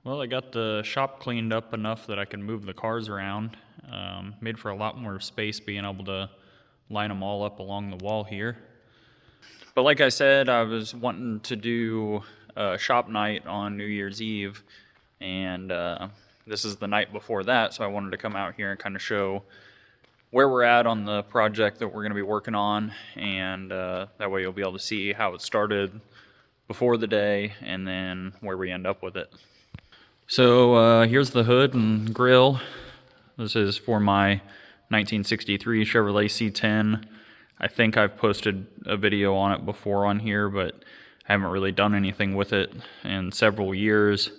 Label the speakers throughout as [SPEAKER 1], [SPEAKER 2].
[SPEAKER 1] Well, I got the shop cleaned up enough that I can move the cars around. Made for a lot more space being able to line them all up along the wall here. But like I said, I was wanting to do a shop night on New Year's Eve, and this is the night before that, so I wanted to come out here and kind of show where we're at on the project that we're going to be working on, and that way you'll be able to see how it started before the day and then where we end up with it. So here's the hood and grill. This is for my 1963 Chevrolet C10. I think I've posted a video on it before on here, but I haven't really done anything with it in several years.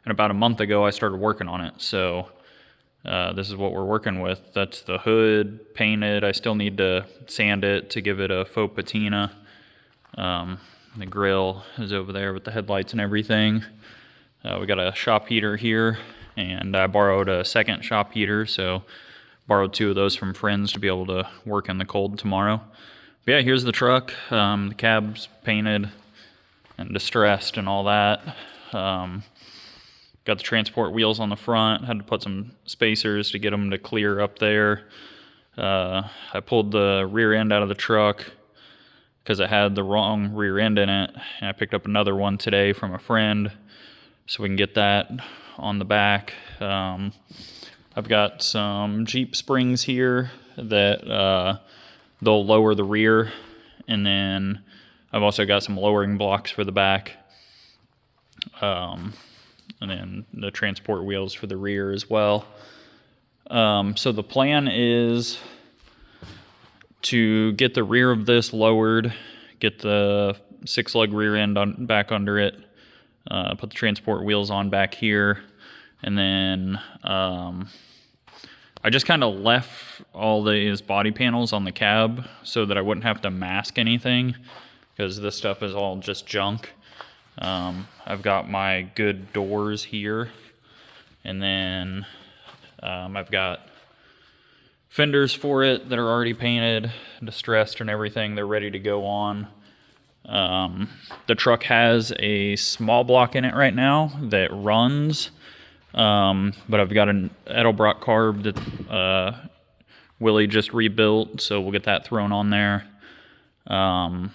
[SPEAKER 1] And about a month ago, I started working on it. So this is what we're working with. That's the hood, painted. I still need to sand it to give it a faux patina. The grill is over there with the headlights and everything. We got a shop heater here, and I borrowed a second shop heater, so borrowed two of those from friends to be able to work in the cold tomorrow. But yeah, here's the truck. The cab's painted and distressed and all that. Got the transport wheels on the front. Had to put some spacers to get them to clear up there. I pulled the rear end out of the truck because it had the wrong rear end in it, and I picked up another one today from a friend, so we can get that on the back. I've got some Jeep springs here that they'll lower the rear, and then I've also got some lowering blocks for the back, and then the transport wheels for the rear as well. So the plan is to get the rear of this lowered, get the 6-lug rear end back under it, put the transport wheels on back here, and then I just kind of left all these body panels on the cab so that I wouldn't have to mask anything, because this stuff is all just junk. I've got my good doors here, and then I've got fenders for it that are already painted, distressed and everything. They're ready to go on. The truck has a small block in it right now that runs, but I've got an Edelbrock carb that Willie just rebuilt, so we'll get that thrown on there. I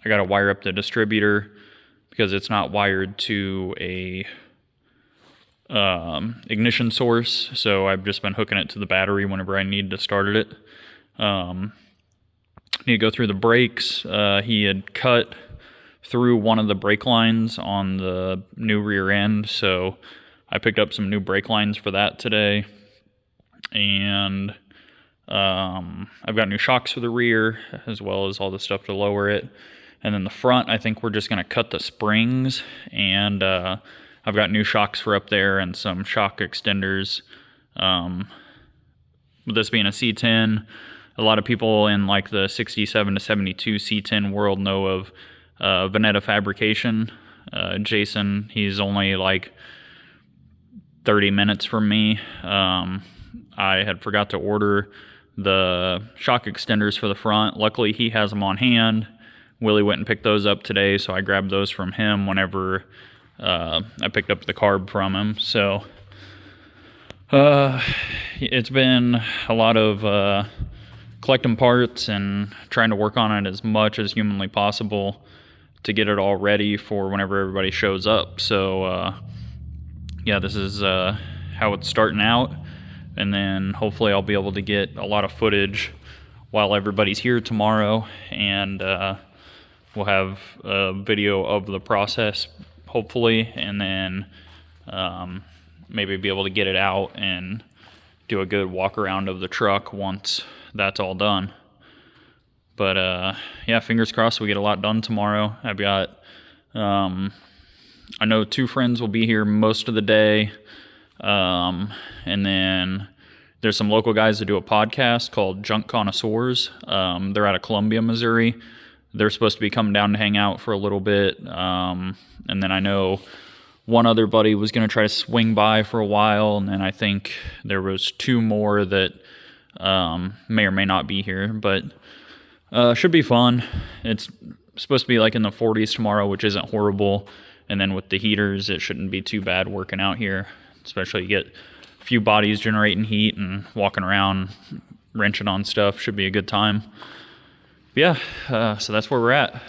[SPEAKER 1] got to wire up the distributor because it's not wired to a ignition source, so I've just been hooking it to the battery whenever I need to start it. Need to go through the brakes. He had cut through one of the brake lines on the new rear end, so I picked up some new brake lines for that today. And I've got new shocks for the rear, as well as all the stuff to lower it. And then the front, I think we're just going to cut the springs, and I've got new shocks for up there and some shock extenders. With this being a C10, a lot of people in like the 67 to 72 C10 world know of Veneta Fabrication. Jason, he's only like 30 minutes from me. I had forgot to order the shock extenders for the front. Luckily, he has them on hand. Willie went and picked those up today, so I grabbed those from him whenever I picked up the carb from him. So it's been a lot of collecting parts and trying to work on it as much as humanly possible to get it all ready for whenever everybody shows up. So yeah, this is how it's starting out, and then hopefully I'll be able to get a lot of footage while everybody's here tomorrow, and we'll have a video of the process hopefully, and then maybe be able to get it out and do a good walk around of the truck once that's all done. But yeah, fingers crossed we get a lot done tomorrow. I've got I know two friends will be here most of the day, and then there's some local guys that do a podcast called Junk Connoisseurs. They're out of Columbia, Missouri. They're supposed to be coming down to hang out for a little bit, and then I know one other buddy was going to try to swing by for a while, and then I think there was two more that may or may not be here, but should be fun. It's supposed to be like in the 40s tomorrow, which isn't horrible, And then with the heaters, it shouldn't be too bad working out here, especially you get a few bodies generating heat and walking around, wrenching on stuff should be a good time. But yeah, so that's where we're at.